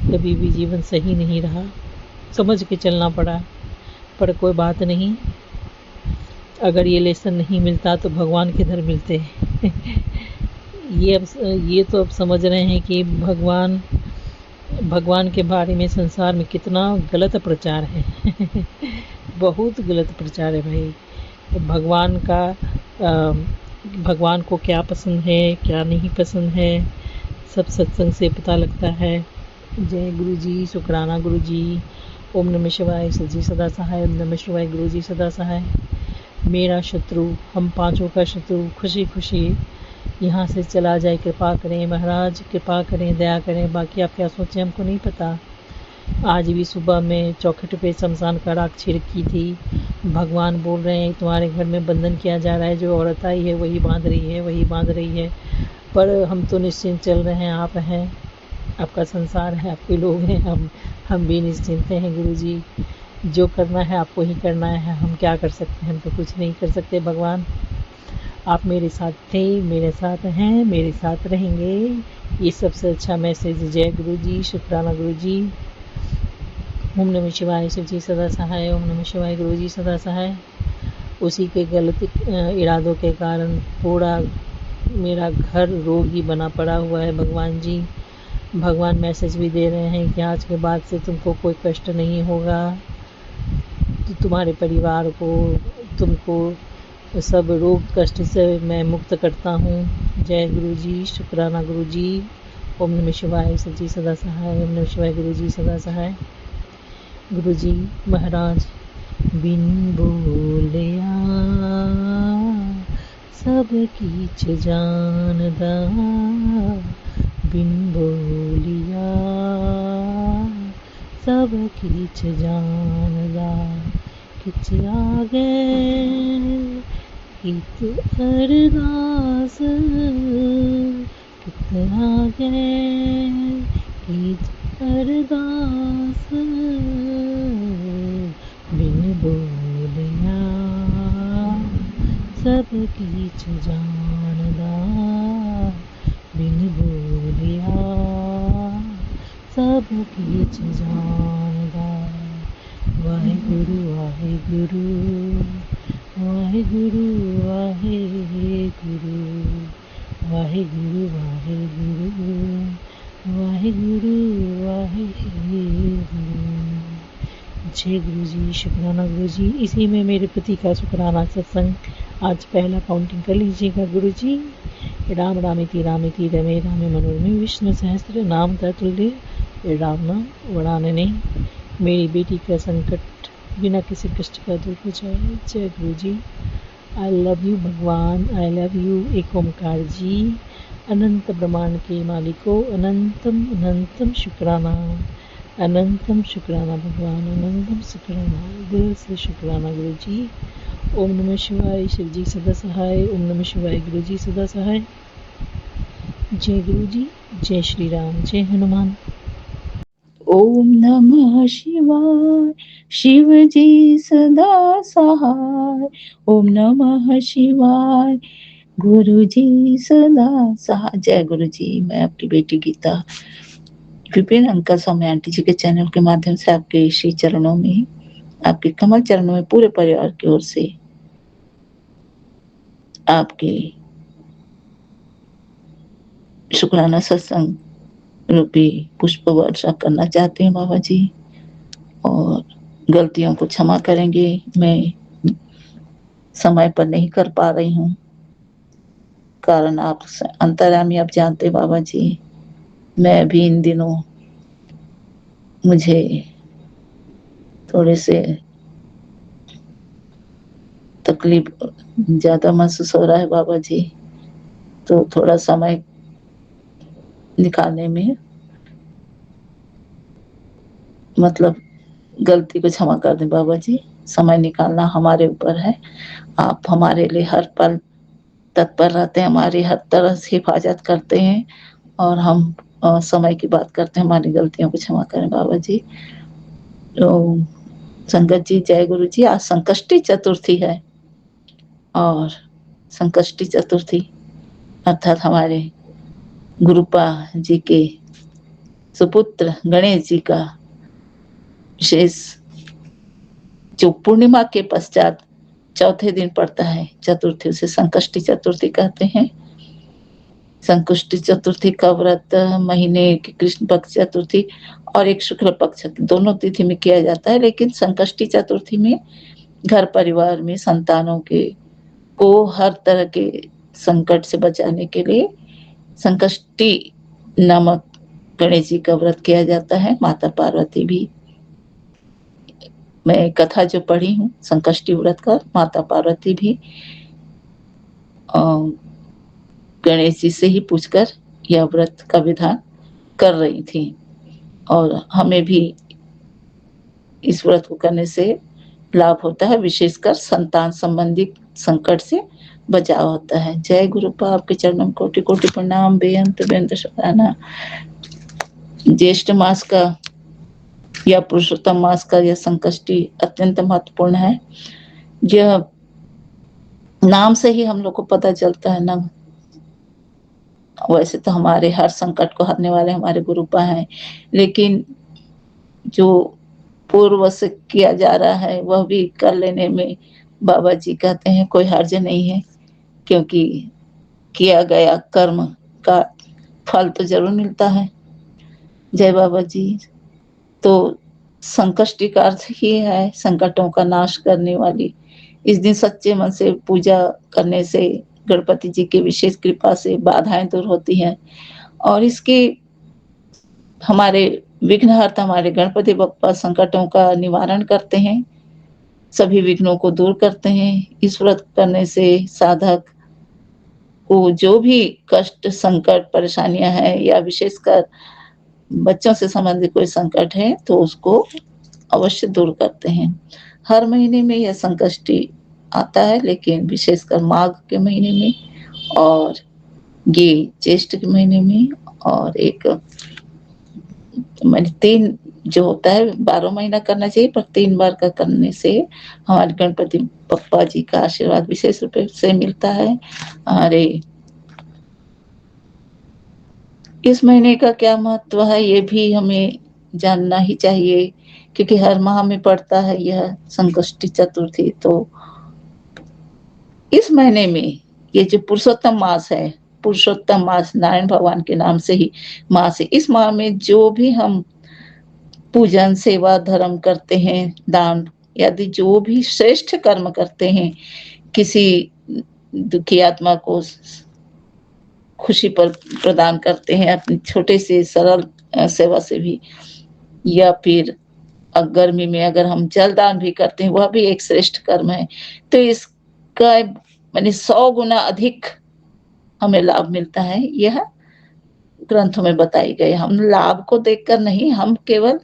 कभी भी जीवन सही नहीं रहा, समझ के चलना पड़ा। पर कोई बात नहीं, अगर ये लेसन नहीं मिलता तो भगवान किधर मिलते। ये तो अब समझ रहे हैं कि भगवान के बारे में संसार में कितना गलत प्रचार है। बहुत गलत प्रचार है भाई। भगवान को क्या पसंद है क्या नहीं पसंद है सब सत्संग से पता लगता है। जय गुरु जी, शुक्राना गुरु जी। ओम नमः शिवाय, सजी सदा सहाय। ओम नमः शिवाय, गुरु जी सदा सहाय। मेरा शत्रु, हम पांचों का शत्रु खुशी खुशी यहाँ से चला जाए। कृपा करें महाराज, कृपा करें, दया करें। बाकी आप क्या सोचें हमको नहीं पता। आज भी सुबह में चौखट पे शमशान का राख छिड़की थी। भगवान बोल रहे हैं तुम्हारे घर में बंधन किया जा रहा है, जो औरत आई है वही बांध रही है, वही बांध रही है। पर हम तो निश्चिंत चल रहे हैं, आप हैं, आपका संसार है, आपके लोग हैं, हम भी निश्चिंत हैं। गुरु जी, जो करना है आपको ही करना है, हम क्या कर सकते हैं, हम तो कुछ नहीं कर सकते। भगवान आप मेरे साथ थे, मेरे साथ हैं, मेरे साथ रहेंगे, ये सबसे अच्छा मैसेज। जय गुरु जी, शुक्राना गुरु जी। ओम नमः शिवाय, शिव जी सदा सहाय। ओम नमः शिवाय, गुरु जी सदा सहाय। उसी के गलत इरादों के कारण पूरा मेरा घर रोगी बना पड़ा हुआ है। भगवान जी, भगवान मैसेज भी दे रहे हैं कि आज के बाद से तुमको कोई कष्ट नहीं होगा, तो तुम्हारे परिवार को, तुमको सब रोग कष्ट से मैं मुक्त करता हूँ। जय गुरु जी, शुक्राना गुरु जी। ओम नमः शिवाय, सच्ची सदा सहाय। ओम नमः शिवाय, गुरु जी सदा सहाय। गुरुजी महाराज बिन बोलिया सब कीच जानदा, बिन बोलिया सब कीच जानदा, किच आगे कित अरदास, कित आगे कित अरदास, बिन बोलिया सब कीच जानदा, बिन बोलिया सब कीच जानदा। वाहेगुरु वाहेगुरु वाहेगुरु वाहेगुरु वाहेगुरु वाहेगुरु वाहेगुरु वाहेगुरु। जय गुरु जी, शुक्राना गुरु जी। इसी में मेरे पति का शुक्राना सत्संग आज पहला काउंटिंग कर लीजिएगा गुरु जी। राम रामिति रामिति रमे रामे मनोरमे विष्णु सहस्त्र नाम तत्तुल्य राम नाम वरानने। मेरी बेटी का संकट बिना किसी कष्ट का दूर हो जाए। जय गुरु जी। आई लव यू भगवान, आई लव यू एक ओमकार जी। अनंत ब्रह्मांड के मालिको अनंतम अनंतम शुक्राना, अनंतम शुक्राना भगवान, अनंतम शुक्राना, दिल से शुक्राना गुरु जी। ओम नमः शिवाय, शिव जी सदा सहाय। ओम नमः शिवाय, गुरु जी सदा सहाय। जय गुरु जी, जय श्री राम, जय हनुमान। ओम नमः शिवाय, शिव जी सदा सहाय। ओम नमः शिवाय, गुरु जी सदा सहाय। जय गुरु जी। मैं आपकी बेटी गीता विपिन अंकल स्वामी आंटी जी के चैनल के माध्यम से आपके श्री चरणों में, आपके कमल चरणों में पूरे परिवार की ओर से आपके शुक्राना सत्संग रूपी पुष्प वर्षा करना चाहते हैं बाबा जी, और गलतियों को क्षमा करेंगे। मैं समय पर नहीं कर पा रही हूँ, कारण आप अंतर्यामी आप जानते बाबा जी। मैं भी इन दिनों मुझे थोड़े से तकलीफ ज्यादा महसूस हो रहा है बाबा जी, तो थोड़ा समय निकालने में मतलब गलती को क्षमा कर दें बाबा जी। समय निकालना हमारे ऊपर है। आप हमारे लिए हर पल तत्पर रहते हैं, हमारी हर तरह से हिफाजत करते हैं, और हम समय की बात करते हैं। हमारी गलतियों को क्षमा करें बाबा जी। तो संगत जी, जय गुरु जी। आज संकष्टी चतुर्थी है, और संकष्टी चतुर्थी अर्थात हमारे गुरुपा जी के सुपुत्र गणेश जी का विशेष जो पूर्णिमा के पश्चात चौथे दिन पड़ता है चतुर्थी, उसे संकष्टी चतुर्थी कहते हैं। संकष्टी चतुर्थी का व्रत महीने की कृष्ण पक्ष चतुर्थी और एक शुक्ल पक्ष दोनों तिथि में किया जाता है, लेकिन संकष्टी चतुर्थी में घर परिवार में संतानों के को हर तरह के संकट से बचाने के लिए संकष्टी नामक गणेश जी का व्रत किया जाता है। माता पार्वती भी, मैं कथा जो पढ़ी हूँ संकष्टी व्रत का, माता पार्वती भी गणेश जी से ही पूछकर यह व्रत का विधान कर रही थी, और हमें भी इस व्रत को करने से लाभ होता है, विशेषकर संतान संबंधी संकट से बचाव होता है। जय गुरुपा, आपके चरणों में कोटि कोटि प्रणाम, बेअंत बेअंत शुक्राना। ज्येष्ठ मास का या पुरुषोत्तम मास का यह संकष्टी अत्यंत महत्वपूर्ण है। यह नाम से ही हम लोग को पता चलता है ना, वैसे तो हमारे हर संकट को हरने वाले हमारे गुरुपा हैं, लेकिन जो पूर्व से किया जा रहा है वह भी कर लेने में बाबा जी कहते हैं कोई हर्ज नहीं है, क्योंकि किया गया कर्म का फल तो जरूर मिलता है। जय बाबा जी। तो संकष्टी का अर्थ ही है संकटों का नाश करने वाली। इस दिन सच्चे मन से पूजा करने से गणपति जी की विशेष कृपा से बाधाएं दूर होती हैं, और इसकी हमारे विघ्नहर्ता हमारे गणपति बप्पा संकटों का निवारण करते हैं, सभी विघ्नों को दूर करते हैं। इस व्रत करने से साधक को जो भी कष्ट, संकट, परेशानियाँ हैं या विशेषकर बच्चों से संबंधित कोई संकट है तो उसको अवश्य दूर करते हैं। हर महीने में यह संकष्टी आता है, लेकिन विशेषकर माघ के महीने में और ये ज्येष्ठ के महीने में और एक मैंने 3 जो होता है 12 महीना करना चाहिए, पर 3 बार का करने से हमारे गणपति बप्पा जी का आशीर्वाद विशेष रूप से मिलता है। अरे इस महीने का क्या महत्व है ये भी हमें जानना ही चाहिए, क्योंकि हर माह में पड़ता है यह संकष्टी चतुर्थी। तो इस महीने में ये जो पुरुषोत्तम मास है, पुरुषोत्तम मास नारायण भगवान के नाम से ही मास है। इस माह में जो भी हम पूजन, सेवा, धर्म करते हैं, दान यदि जो भी श्रेष्ठ कर्म करते हैं, किसी दुखी आत्मा को खुशी पर प्रदान करते हैं अपनी छोटे से सरल सेवा से भी, या फिर गर्मी में अगर हम जलदान भी करते हैं वह भी एक श्रेष्ठ कर्म है। तो इसका माने 100 गुना अधिक हमें लाभ मिलता है, यह ग्रंथों में बताई गई। हम लाभ को देखकर नहीं, हम केवल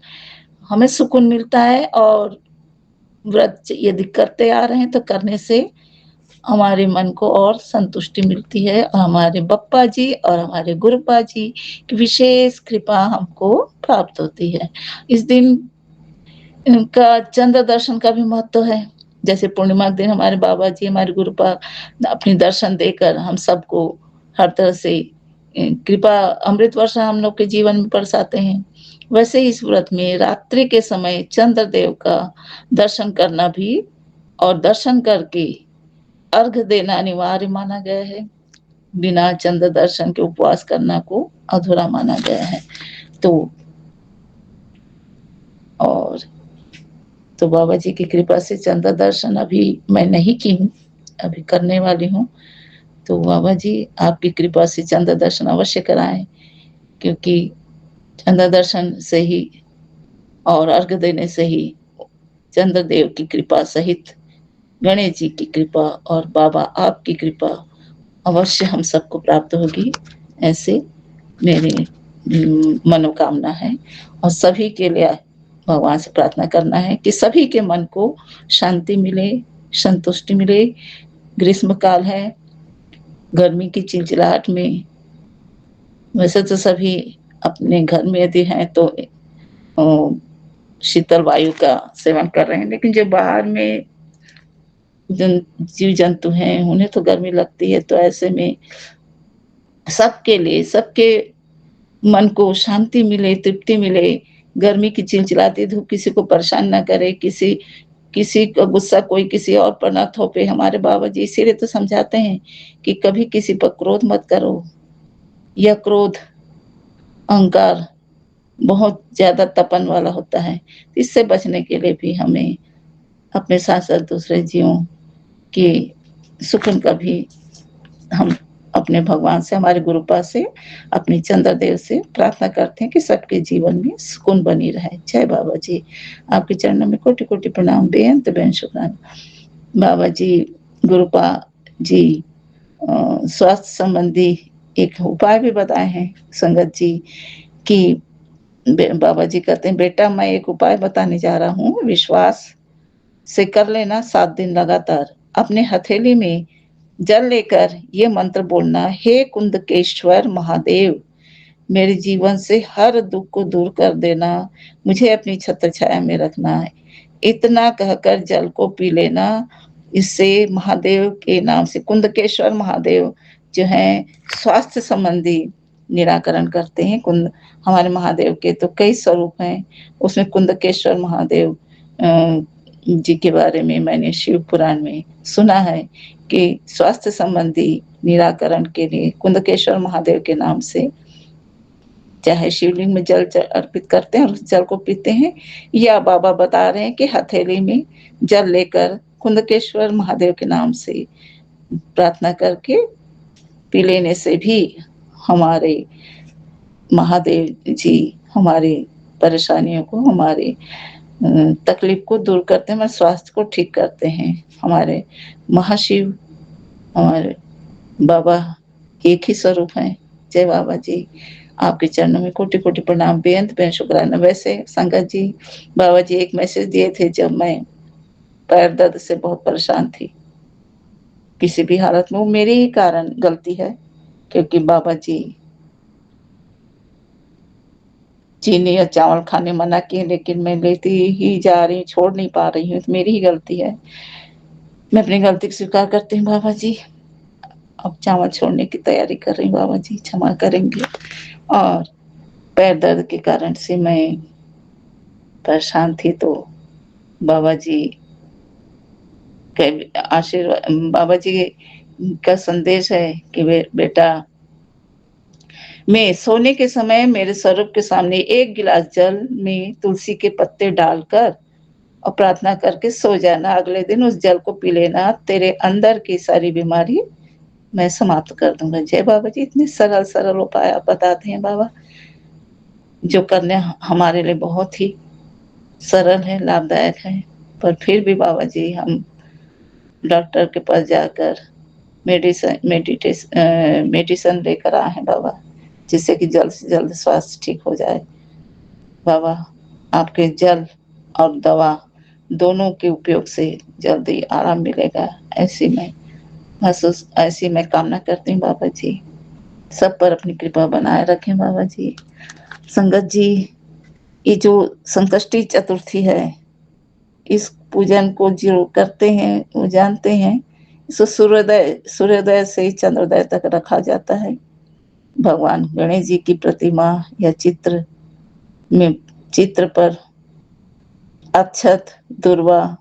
हमें सुकून मिलता है और व्रत यदि करते आ रहे हैं तो करने से हमारे मन को और संतुष्टि मिलती है और हमारे बप्पा जी और हमारे गुरुपा जी की विशेष कृपा हमको प्राप्त होती है। इस दिन इनका चंद्र दर्शन का भी महत्व है। जैसे पूर्णिमा के दिन हमारे बाबा जी, हमारे गुरुपा अपनी दर्शन देकर हम सबको हर तरह से कृपा अमृत वर्षा हम लोग के जीवन में बरसाते हैं। वैसे ही इस व्रत में रात्रि के समय चंद्रदेव का दर्शन करना भी और दर्शन करके अर्घ देना अनिवार्य माना गया है। बिना चंद्र दर्शन के उपवास करना को अधूरा माना गया है। तो बाबा जी की कृपा से चंद्र दर्शन अभी मैं नहीं की हूँ, अभी करने वाली हूँ। तो बाबा जी आपकी कृपा से चंद्र दर्शन अवश्य कराएं, क्योंकि चंद्र दर्शन से ही और अर्घ देने से ही चंद्रदेव की कृपा सहित गणेश जी की कृपा और बाबा आपकी कृपा अवश्य हम सबको प्राप्त होगी, ऐसे मेरी मनोकामना है। और सभी के लिए भगवान से प्रार्थना करना है कि सभी के मन को शांति मिले, संतुष्टि मिले। ग्रीष्म काल है, गर्मी की चिलचिलाहट में वैसे तो सभी अपने घर में यदि हैं तो शीतल वायु का सेवन कर रहे हैं, लेकिन जो बाहर में जीव जंतु हैं उन्हें तो गर्मी लगती है। तो ऐसे में सबके लिए, सबके मन को शांति मिले, तृप्ति मिले, गर्मी की चिलचिलाती धूप किसी को परेशान ना करे, किसी का गुस्सा कोई किसी और पर न थोपे। हमारे बाबा जी इसीलिए तो समझाते हैं कि कभी किसी पर क्रोध मत करो। यह क्रोध, अहंकार बहुत ज्यादा तपन वाला होता है। इससे बचने के लिए भी हमें अपने साथ साथ दूसरे जीवों के सुकून का भी हम अपने भगवान से, हमारे गुरुपा से, अपने चंद्रदेव से प्रार्थना करते हैं कि सबके जीवन में सुकून बनी रहे। जय बाबा जी। आपके चरणों में कोटि कोटि प्रणाम, बेअंत बेअंत शुक्राना। बाबा जी, गुरुपा जी स्वास्थ्य संबंधी एक उपाय भी बताए हैं संगत जी कि बाबा जी कहते हैं, बेटा मैं एक उपाय बताने जा रहा हूँ, विश्वास से कर लेना 7 दिन लगातार। अपने हथेली में जल लेकर ये मंत्र बोलना, हे कुंदकेश्वर महादेव, मेरे जीवन से हर दुख को दूर कर देना, मुझे अपनी छत्र छाया में रखना है। इतना कहकर जल को पी लेना। इससे महादेव के नाम से, कुंदकेश्वर महादेव जो हैं स्वास्थ्य संबंधी निराकरण करते हैं। हमारे महादेव के तो कई स्वरूप हैं, उसमें कुंदकेश्वर महादेव जी के बारे में मैंने शिव पुराण में सुना है कि स्वास्थ्य संबंधी निराकरण के लिए कुंदकेश्वर महादेव के नाम से चाहे शिवलिंग में जल अर्पित करते हैं और उस जल को पीते हैं, या बाबा बता रहे हैं कि हथेली में जल लेकर कुंदकेश्वर महादेव के नाम से प्रार्थना करके पी लेने से भी हमारे महादेव जी हमारे परेशानियों को, हमारी तकलीफ को दूर करते हैं, हमारे स्वास्थ्य को ठीक करते हैं। हमारे महाशिव, हमारे बाबा एक ही स्वरूप हैं। जय बाबा जी, आपके चरणों में कोटि-कोटि प्रणाम, बेअंत बेअंत शुक्राना। वैसे संगत जी, बाबा जी एक मैसेज दिए थे जब मैं पैर दर्द से बहुत परेशान थी। किसी भी हालत में वो मेरे ही कारण गलती है, क्योंकि बाबा जी चीनी या चावल खाने मना किए, लेकिन मैं लेती ही जा रही हूँ, छोड़ नहीं पा रही हूँ, तो मेरी ही गलती है। मैं अपनी गलती को स्वीकार करती हूँ बाबा जी। अब चावल छोड़ने की तैयारी कर रही हूँ बाबा जी, क्षमा करेंगे। और पैर दर्द के कारण से मैं परेशान थी, तो बाबा जी के आशीर्वाद, बाबा जी का संदेश है कि बेटा, मैं सोने के समय मेरे स्वरूप के सामने एक गिलास जल में तुलसी के पत्ते डालकर और प्रार्थना करके सो जाना। अगले दिन उस जल को पी लेना, तेरे अंदर की सारी बीमारी मैं समाप्त कर दूंगा। जय बाबा जी, इतने सरल सरल उपाय आप बताते हैं बाबा, जो करने हमारे लिए बहुत ही सरल है, लाभदायक है। पर फिर भी बाबा जी हम डॉक्टर के पास जाकर मेडिसिन लेकर आए हैं बाबा, जिससे कि जल्द से जल्द स्वास्थ्य ठीक हो जाए। बाबा, आपके जल और दवा दोनों के उपयोग से जल्दी आराम मिलेगा, ऐसी मैं कामना करती हूँ बाबा जी। सब पर अपनी कृपा बनाए रखें बाबा जी। संगत जी, ये जो संकष्टी चतुर्थी है, इस पूजन को जो करते हैं वो जानते हैं, इसको सूर्योदय से चंद्रोदय तक रखा जाता है। भगवान गणेश जी की प्रतिमा या चित्र पर अक्षत, दुर्वा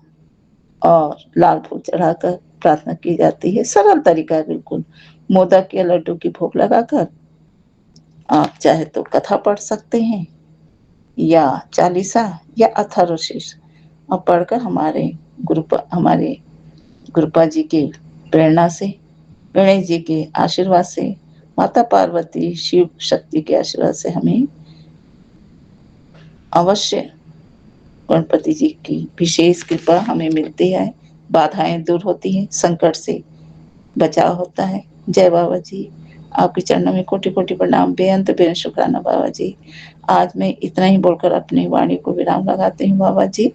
और लाल फूल चढ़ाकर प्रार्थना की जाती है। सरल तरीका है बिल्कुल। मोदक या लड्डू की भोग लगाकर आप चाहे तो कथा पढ़ सकते हैं, या चालीसा या अथर्वशीर्ष, और पढ़कर हमारे गुरुपा जी की प्रेरणा से, गणेश जी के आशीर्वाद से, माता पार्वती शिव शक्ति के आशीर्वाद से हमें अवश्य गणपति जी की विशेष कृपा हमें मिलती है। बाधाएं दूर होती हैं, संकट से बचाव होता है। जय बाबा जी, आपके चरणों में कोटि कोटि प्रणाम, बेअंत बेअंत शुक्राना बाबा जी। आज मैं इतना ही बोलकर अपनी वाणी को विराम लगाती हूँ बाबा जी।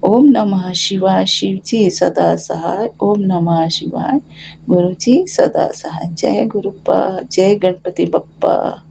ओम नमः शिवाय, शिव जी सदा सहाय। ओम नमः शिवाय, गुरु जी सदा सहाय। जय गुरुपा, जय गणपति बप्पा।